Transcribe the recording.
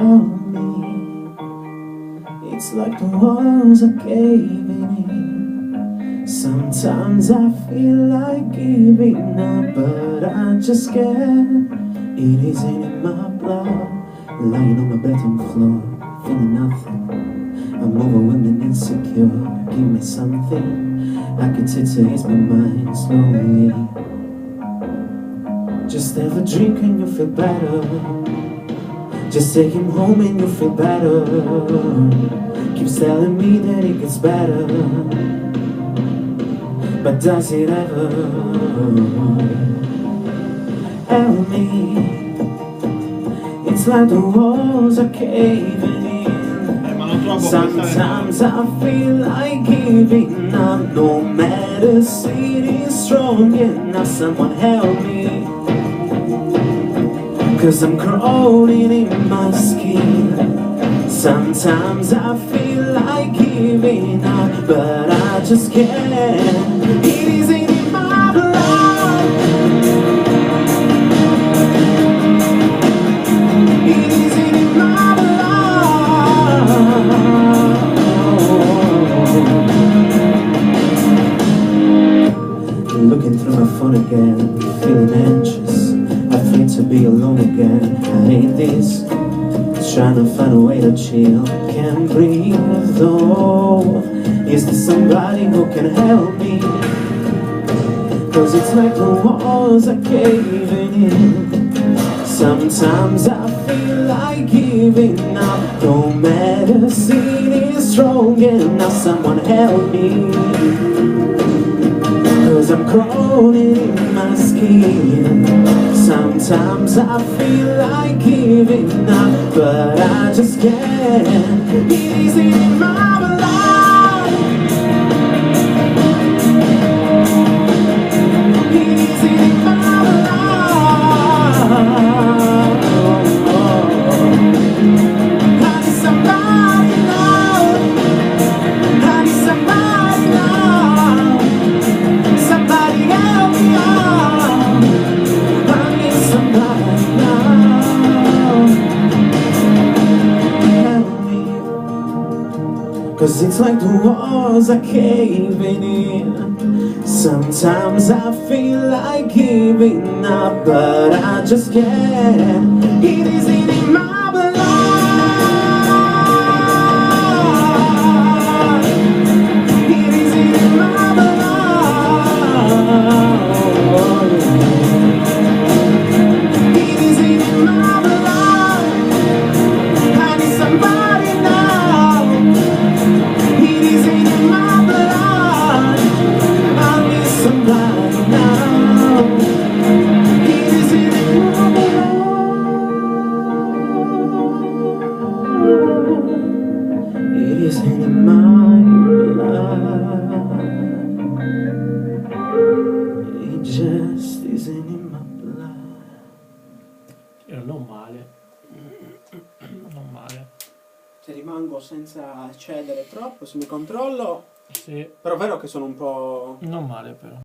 Help me. It's like the walls are caving in. Sometimes I feel like giving up, but I just can't. It isn't in my blood. Lying on my bedroom floor, feeling nothing. I'm overwhelmed and insecure. Give me something I can take to ease my mind slowly. Just have a drink and you feel better. Just take him home and you feel better. Keeps telling me that it gets better, but does it ever? Help me. It's like the walls are caving in. Sometimes I feel like giving up. No matter sitting strong enough. Someone help me, 'cause I'm crawling in my skin. Sometimes I feel like giving up, but I just can't. It isn't in my blood. It isn't in my blood. Looking through my phone again, feeling anxious, afraid to be alone again. I hate this. Trying to find a way to chill. Can't breathe though. Is there somebody who can help me? 'Cause it's like the walls are caving in. Sometimes I feel like giving up. No matter sitting strong enough. Someone help me, 'cause I'm crawling in my skin. Sometimes I feel like giving up, but I just can't. It isn't in my blood. It isn't in my blood. I need somebody now. I need somebody now. Somebody help me out. I need somebody now. Help me. 'Cause it's like the walls are caving in. Sometimes I feel like giving up, but I just can't. It isn't in my blood. It isn't in my blood. It isn't in my blood. I need somebody now. It isn't in my blood. I need somebody now. It isn't in my blood. It isn't in my blood. It just isn't in my blood. Non male. Non male. Se rimango senza cedere troppo, se mi controllo. Sì. Però è vero che sono un po'... Non male però.